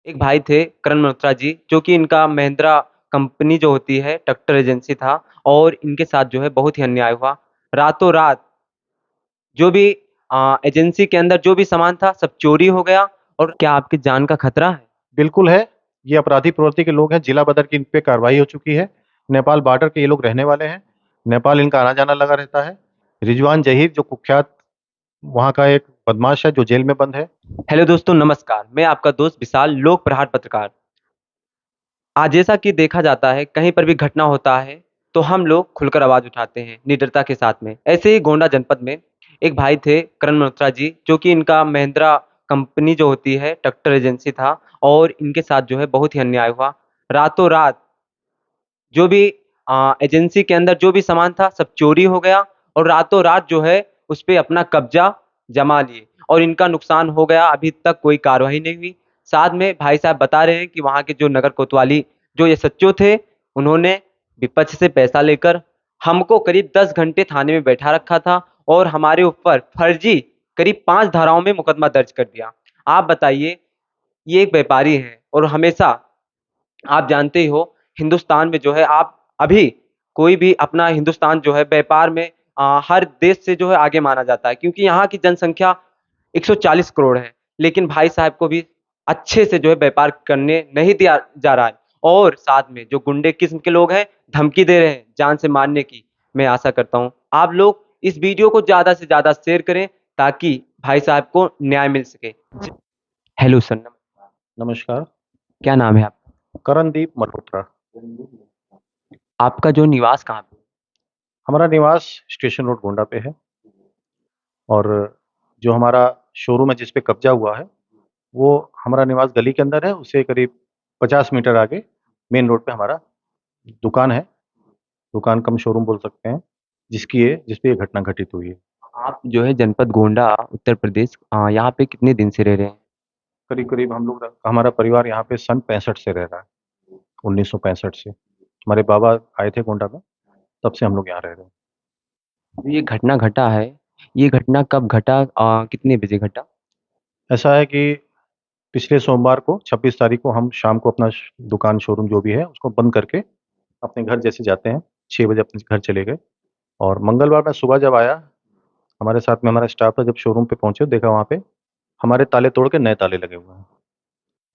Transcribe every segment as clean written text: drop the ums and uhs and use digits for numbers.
एक भाई थे करण मल्होत्रा जी, जो कि इनका महिंद्रा कंपनी जो होती है ट्रैक्टर एजेंसी था। और इनके साथ जो है बहुत ही अन्याय हुआ। रातों रात जो भी एजेंसी के अंदर जो भी सामान था सब चोरी हो गया। और क्या आपकी जान का खतरा है? बिल्कुल है। ये अपराधी प्रवृत्ति के लोग हैं। जिला बदर की इन पे कार्रवाई हो चुकी है। नेपाल बॉर्डर के ये लोग रहने वाले हैं। नेपाल इनका आना जाना लगा रहता है। रिजवान जहीर जो कुख्यात वहाँ का एक बदमाश है जो जेल में बंद है। हेलो दोस्तों, नमस्कार। मैं आपका दोस्त विशाल, लोक प्रहार पत्रकार। आज जैसा कि देखा जाता है, कहीं पर भी घटना होता है तो हम लोग खुलकर आवाज उठाते हैं निडरता के साथ में। ऐसे ही गोंडा जनपद में एक भाई थे करण मल्होत्रा जी, जो कि इनका महिंद्रा कंपनी जो होती है ट्रैक्टर एजेंसी था। और इनके साथ जो है बहुत ही अन्याय हुआ। रातों रात जो भी एजेंसी के अंदर जो भी सामान था सब चोरी हो गया। और रातों रात जो है उस पे अपना कब्जा जमा लिए और इनका नुकसान हो गया। अभी तक कोई कार्रवाई नहीं हुई। साथ में भाई साहब बता रहे हैं कि वहाँ के जो नगर कोतवाली जो ये सच्चो थे, उन्होंने विपक्ष से पैसा लेकर हमको करीब 10 घंटे थाने में बैठा रखा था और हमारे ऊपर फर्जी करीब 5 धाराओं में मुकदमा दर्ज कर दिया। आप बताइए, ये एक व्यापारी है और हमेशा आप जानते ही हो हिंदुस्तान में जो है आप अभी कोई भी अपना हिंदुस्तान जो है व्यापार में हर देश से जो है आगे माना जाता है, क्योंकि यहाँ की जनसंख्या 140 करोड़ है। लेकिन भाई साहब को भी अच्छे से जो है व्यापार करने नहीं दिया जा रहा है। और साथ में जो गुंडे किस्म के लोग हैं धमकी दे रहे हैं जान से मारने की। मैं आशा करता हूँ आप लोग इस वीडियो को ज्यादा से ज्यादा शेयर करें ताकि भाई साहब को न्याय मिल सके। हेलो सर, नमस्कार। नमस्कार। क्या नाम है आपका? करणदीप मल्होत्रा। आपका जो निवास कहाँ पे? हमारा निवास स्टेशन रोड गोंडा पे है। और जो हमारा शोरूम है जिस पे कब्जा हुआ है वो हमारा निवास गली के अंदर है। उससे करीब 50 मीटर आगे मेन रोड पे हमारा दुकान है। दुकान कम शोरूम बोल सकते हैं, जिस पे ये घटना घटित हुई है। आप जो है जनपद गोंडा, उत्तर प्रदेश, यहाँ पे कितने दिन से रह रहे हैं? करीब करीब हम लोग हमारा परिवार यहाँ पे सन 65 से रह रहा है। 1965 से हमारे बाबा आए थे गोंडा में, तब से हम लोग यहाँ रह रहे हैं। जो ये घटना घटा है, ये घटना कब घटा, कितने बजे घटा? ऐसा है कि पिछले सोमवार को 26 तारीख को हम शाम को अपना दुकान शोरूम जो भी है उसको बंद करके अपने घर जैसे जाते हैं, 6 बजे अपने घर चले गए। और मंगलवार मैं सुबह जब आया, हमारे साथ में हमारा स्टाफ था, जब शोरूम पे पहुंचे देखा वहाँ पे हमारे ताले तोड़ के नए ताले लगे हुए हैं।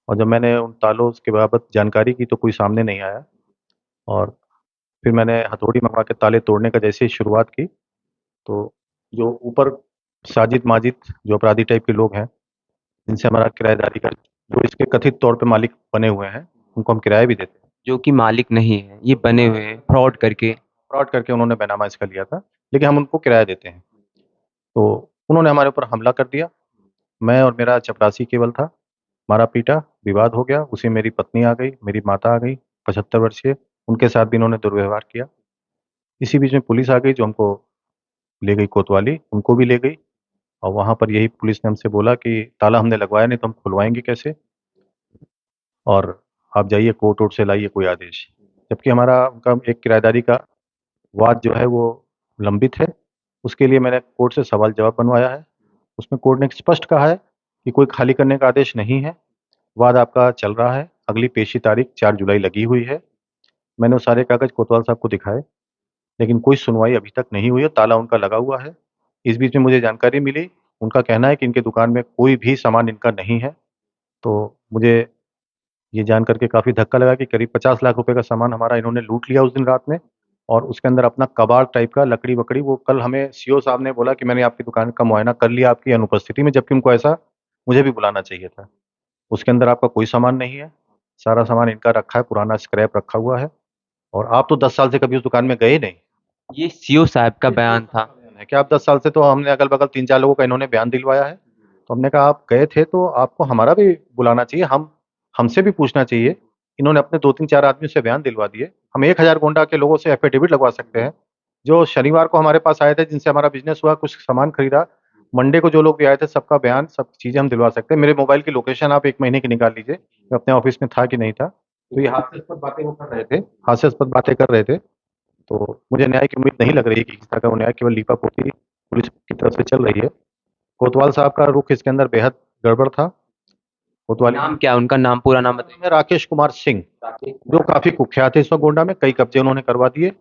और जब मैंने उन तालों के बाबत जानकारी की तो कोई सामने नहीं आया। और फिर मैंने हथौड़ी मंगवा के ताले तोड़ने का जैसे ही शुरुआत की तो जो ऊपर साजिद माजिद जो अपराधी टाइप के लोग हैं जिनसे हमारा किराएदारी का, जो इसके कथित तौर पे मालिक बने हुए हैं, उनको हम किराया भी देते हैं। जो कि मालिक नहीं है, ये बने हुए हैं फ्रॉड करके। फ्रॉड करके उन्होंने बैनामा इसका लिया था, लेकिन हम उनको किराया देते हैं। तो उन्होंने हमारे ऊपर हमला कर दिया। मैं और मेरा चपरासी केवल था। मारा पीटा, विवाद हो गया। उसी में मेरी पत्नी आ गई, मेरी माता आ गई 75 वर्षीय, उनके साथ भी इन्होंने दुर्व्यवहार किया। इसी बीच में पुलिस आ गई जो हमको ले गई कोतवाली, उनको भी ले गई। और वहाँ पर यही पुलिस ने हमसे बोला कि ताला हमने लगवाया नहीं तो हम खुलवाएंगे कैसे, और आप जाइए कोर्ट वोर्ट से लाइए कोई आदेश। जबकि हमारा उनका एक किराएदारी का वाद जो है वो लंबित है। उसके लिए मैंने कोर्ट से सवाल जवाब बनवाया है। उसमें कोर्ट ने स्पष्ट कहा है कि कोई खाली करने का आदेश नहीं है, वाद आपका चल रहा है। अगली पेशी तारीख 4 जुलाई लगी हुई है। मैंने वो सारे कागज कोतवाल साहब को दिखाए, लेकिन कोई सुनवाई अभी तक नहीं हुई है। ताला उनका लगा हुआ है। इस बीच में मुझे जानकारी मिली, उनका कहना है कि इनके दुकान में कोई भी सामान इनका नहीं है। तो मुझे ये जान करके काफ़ी धक्का लगा कि करीब 50 लाख रुपए का सामान हमारा इन्होंने लूट लिया उस दिन रात में। और उसके अंदर अपना कबाड़ टाइप का लकड़ी वकड़ी, वो कल हमें सीओ साहब ने बोला कि मैंने आपकी दुकान का मुआयना कर लिया आपकी अनुपस्थिति में, जबकि उनको ऐसा मुझे भी बुलाना चाहिए था। उसके अंदर आपका कोई सामान नहीं है, सारा सामान इनका रखा है, पुराना स्क्रैप रखा हुआ है। और आप तो 10 साल से कभी उस दुकान में गए नहीं। ये सीओ साहब का ये सीओ बयान साहब था। का बयान है कि आप 10 साल से, तो हमने अगल बगल 3 4 लोगों का इन्होंने बयान दिलवाया है। तो हमने कहा आप गए थे तो आपको हमारा भी बुलाना चाहिए, हम हमसे भी पूछना चाहिए। इन्होंने अपने 2 3 4 आदमी से बयान दिलवा दिए। हम 1,000 गोंडा के लोगों से एफिडेविट लगवा सकते हैं जो शनिवार को हमारे पास आए थे, जिनसे हमारा बिजनेस हुआ, कुछ सामान खरीदा। मंडे को जो लोग भी आए थे सबका बयान, सब चीजें हम दिलवा सकते हैं। मेरे मोबाइल की लोकेशन आप 1 महीने की निकाल लीजिए, मैं अपने ऑफिस में था कि नहीं था। तो ये हास्यास्पद बातें वो कर रहे थे, हास्यास्पद बातें कर रहे थे। तो मुझे न्याय की उम्मीद नहीं लग रही है कि किसी तरह का वो न्याय, केवल लीपापोती पुलिस की तरफ से चल रही है। कोतवाल साहब का रुख इसके अंदर बेहद गड़बड़ था। कोतवाली नाम क्या है उनका? नाम, पूरा नाम बताइए। में राकेश कुमार सिंह, जो काफी कुख्यात है इस वक्त गोंडा में। कई कब्जे उन्होंने करवा दिए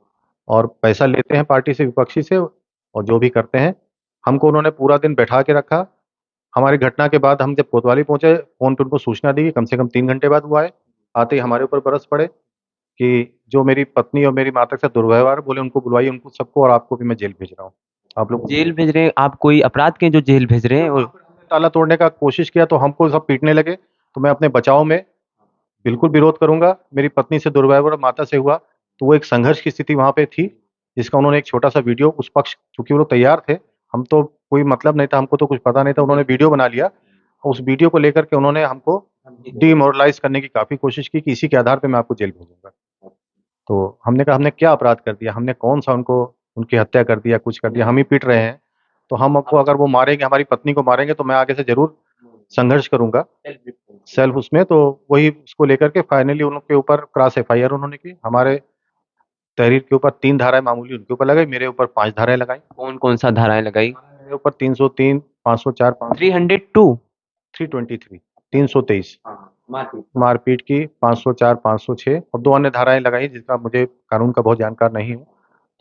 और पैसा लेते हैं पार्टी से, विपक्षी से, और जो भी करते हैं। हमको उन्होंने पूरा दिन बैठा के रखा। हमारी घटना के बाद हम जब कोतवाली पहुंचे, फोन पे उनको सूचना दी, कम से कम 3 घंटे बाद हुआ है। आते ही हमारे ऊपर बरस पड़े कि जो मेरी पत्नी और मेरी माता के साथ दुर्व्यवहार, बोले उनको बुलवाइए, उनको सबको, और आपको भी मैं जेल भेज रहा हूँ। आप लोग जेल भेज रहे हैं? आप कोई अपराध के हैं जो जेल भेज रहे हैं? और ताला तोड़ने का कोशिश किया तो हमको सब पीटने लगे। तो मैं अपने बचाव में बिल्कुल विरोध करूंगा। मेरी पत्नी से दुर्व्यवहार माता से हुआ, तो वो एक संघर्ष की स्थिति वहां पे थी, जिसका उन्होंने एक छोटा सा वीडियो, उस पक्ष, क्योंकि वो लोग तैयार थे, हम तो कोई मतलब नहीं था, हमको तो कुछ पता नहीं था, उन्होंने वीडियो बना लिया। उस वीडियो को लेकर के उन्होंने हमको डिमोरलाइज करने की काफी कोशिश की कि इसी के आधार पे मैं आपको जेल भेजूंगा। तो हमने कहा हमने क्या अपराध कर दिया, हमने कौन सा उनको, उनकी हत्या कर दिया, कुछ कर दिया, हम ही पीट रहे हैं। तो हम आपको, अगर वो मारेंगे, हमारी पत्नी को मारेंगे, तो मैं आगे से जरूर संघर्ष करूंगा सेल्फ उसमें। तो वही उसको लेकर के फाइनली उनके ऊपर क्रॉस एफआईआर उन्होंने की। हमारे तहरीर के ऊपर 3 धाराएं मामूली उनके ऊपर लगाई, मेरे ऊपर 5 धाराएं लगाई। कौन कौन सा धाराएं लगाई? मेरे ऊपर 303, 504, 302? 323, 323 मारपीट। मारपीट की, 504, 506 और 2 अन्य धाराएं लगाई, जिसका मुझे कानून का बहुत जानकार नहीं हूँ।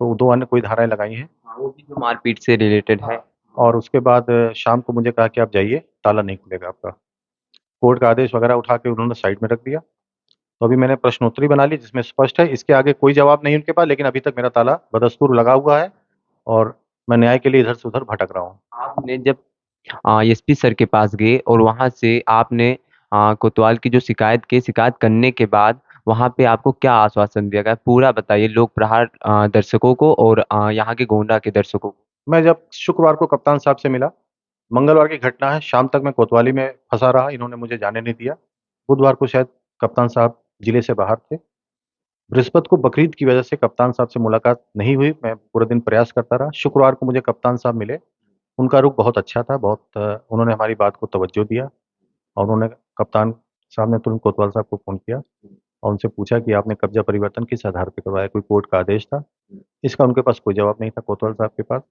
तो 2 अन्य कोई धाराएं लगाई हैं। वो भी जो मारपीट से रिलेटेड है। और उसके बाद शाम को मुझे कहा कि आप जाइए, ताला नहीं खुलेगा आपका। कोर्ट का आदेश वगैरह उठा के उन्होंने साइड में रख दिया। तो अभी मैंने प्रश्नोत्तरी बना ली, जिसमें स्पष्ट है, इसके आगे कोई जवाब नहीं उनके पास, लेकिन अभी तक मेरा ताला बदस्तूर लगा हुआ है और मैं न्याय के लिए इधर से उधर भटक रहा हूँ। आपने जब एसपी सर के पास गए और वहां से आपने कोतवाल की जो शिकायत करने के बाद वहां पे आपको क्या आश्वासन दिया गया? पूरा बताइए लोक प्रहार दर्शकों को और यहाँ के गोंडा के दर्शकों को। मैं जब शुक्रवार को कप्तान साहब से मिला, मंगलवार की घटना है, शाम तक मैं कोतवाली में फंसा रहा, इन्होंने मुझे जाने नहीं दिया। बुधवार को शायद कप्तान साहब जिले से बाहर थे। बृहस्पति को बकरीद की वजह से कप्तान साहब से मुलाकात नहीं हुई, मैं पूरे दिन प्रयास करता रहा। शुक्रवार को मुझे कप्तान साहब मिले, उनका रुख बहुत अच्छा था, बहुत उन्होंने हमारी बात को तवज्जो दिया और उन्होंने, कप्तान साहब ने तुरंत कोतवाल साहब को फ़ोन किया और उनसे पूछा कि आपने कब्जा परिवर्तन किस आधार पे करवाया, कोई कोर्ट का आदेश था? इसका उनके पास कोई जवाब नहीं था कोतवाल साहब के पास।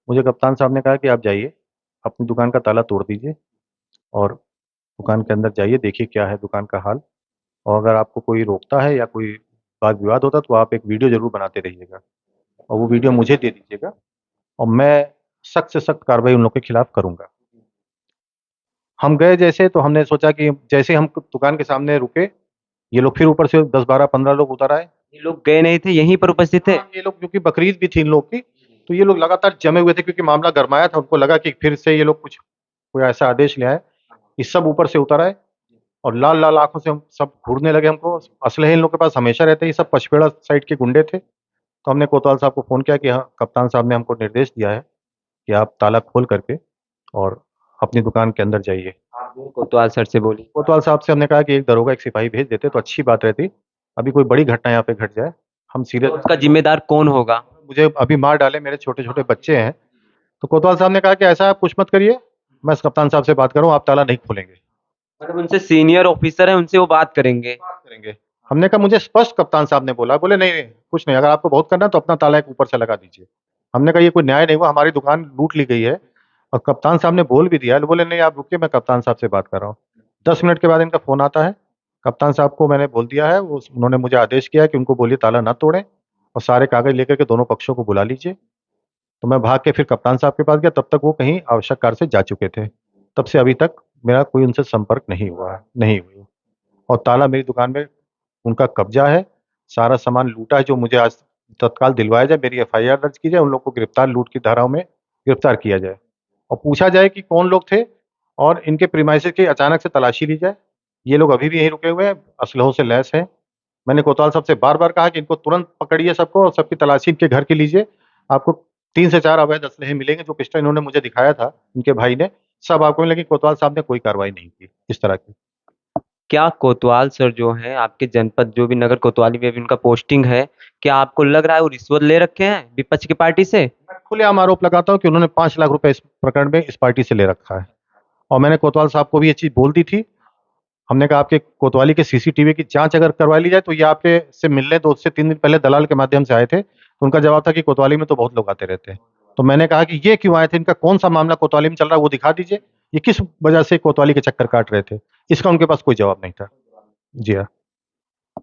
मुझे कप्तान साहब ने कहा कि आप जाइए, अपनी दुकान का ताला तोड़ दीजिए और दुकान के अंदर जाइए, देखिए क्या है दुकान का हाल, और अगर आपको कोई रोकता है या कोई वाद विवाद होता है तो आप एक वीडियो ज़रूर बनाते रहिएगा और वो वीडियो मुझे दे दीजिएगा और मैं सख्त से सख्त कार्रवाई उन लोग के खिलाफ करूँगा। हम गए जैसे, तो हमने सोचा कि जैसे हम दुकान के सामने रुके, ये लोग फिर ऊपर से 10, 12, 15 लोग उतर आए। ये लोग गए नहीं थे, यहीं पर उपस्थित थे? हाँ, ये लोग, क्योंकि बकरीद भी थी इन लोग की, तो ये लोग लगातार जमे हुए थे, क्योंकि मामला गरमाया था, उनको लगा कि फिर से ये लोग कुछ, कोई ऐसा आदेश ले आए। ये सब ऊपर से उतर आए और लाल-लाल आँखों से हम सब घूरने लगे हमको। असलहे इन लोग के पास हमेशा रहते हैं, ये सब पचपेड़ा साइड के गुंडे थे। तो हमने कोतवाल साहब को फ़ोन किया कि हाँ, कप्तान साहब ने हमको निर्देश दिया है कि आप ताला खोल करके और अपनी दुकान के अंदर जाइए। आपने कोतवाल सर से बोली? कोतवाल साहब से हमने कहा कि एक दरोगा, एक सिपाही भेज देते तो अच्छी बात रहती। अभी कोई बड़ी घटना यहाँ पे घट जाए, हम तो सीरियस, उसका जिम्मेदार कौन होगा? मुझे अभी मार डाले, मेरे छोटे-छोटे बच्चे हैं। तो कोतवाल साहब ने कहा कि ऐसा आप कुछ मत करिए, मैं कप्तान साहब से बात कर रहा हूँ, आप ताला नहीं खोलेंगे। मतलब उनसे सीनियर ऑफिसर है, उनसे वो बात करेंगे? बात करेंगे। हमने कहा मुझे स्पष्ट कप्तान साहब ने बोला, बोले नहीं, नहीं, कुछ नहीं, अगर आपको बहुत करना है तो अपना ताला एक ऊपर से लगा दीजिए। हमने कहा ये कोई न्याय नहीं हुआ, हमारी दुकान लूट ली गई है और कप्तान साहब ने बोल भी दिया है। बोले नहीं, आप रुकिए, मैं कप्तान साहब से बात कर रहा हूँ। 10 मिनट के बाद इनका फ़ोन आता है, कप्तान साहब को मैंने बोल दिया है, वो, उन्होंने मुझे आदेश किया है कि उनको बोलिए ताला ना तोड़ें और सारे कागज़ लेकर के दोनों पक्षों को बुला लीजिए। तो मैं भाग के फिर कप्तान साहब के पास गया, तब तक वो कहीं आवश्यक कार्य से जा चुके थे। तब से अभी तक मेरा कोई उनसे संपर्क नहीं हुआ है, नहीं हुई, और ताला मेरी दुकान में उनका कब्जा है, सारा सामान लूटा है, जो मुझे आज तत्काल दिलवाया जाए, मेरी एफआईआर दर्ज की जाए, उन लोग को गिरफ्तार, लूट की धाराओं में गिरफ्तार किया जाए और पूछा जाए कि कौन लोग थे और इनके प्रीमाइसेस की अचानक से तलाशी ली जाए। ये लोग अभी भी यहीं रुके हुए हैं, असलहों से लैस हैं। मैंने कोतवाल साहब से बार-बार कहा कि इनको तुरंत पकड़िए सबको और सबकी तलाशी इनके घर की लीजिए। आपको 3 से 4 अवैध असलहे मिलेंगे, जो पिस्टल इन्होंने मुझे दिखाया था, इनके भाई ने, सब आपको मिलेंगे। कोतवाल साहब ने कोई कार्रवाई नहीं की इस तरह की। क्या कोतवाल सर जो हैं आपके जनपद, जो भी नगर कोतवाली में भी उनका पोस्टिंग है, क्या आपको लग रहा है वो रिश्वत ले रखे हैं विपक्ष की पार्टी से? मैं खुलेआम आरोप लगाता हूँ कि उन्होंने 5 लाख रुपए इस प्रकरण में इस पार्टी से ले रखा है और मैंने कोतवाल साहब को भी ये चीज़ बोल दी थी। हमने कहा आपके कोतवाली के सीसीटीवी की जांच अगर करवा ली जाए तो ये आपके से मिलने 2 से 3 दिन पहले दलाल के माध्यम से आए थे। तो उनका जवाब था कि कोतवाली में तो बहुत लोग आते रहते हैं। तो मैंने कहा कि ये क्यों आए थे, इनका कौन सा मामला कोतवाली में चल रहा है वो दिखा दीजिए। ये किस वजह से कोतवाली के चक्कर काट रहे थे। इसका उनके पास कोई जवाब नहीं था। जी हाँ।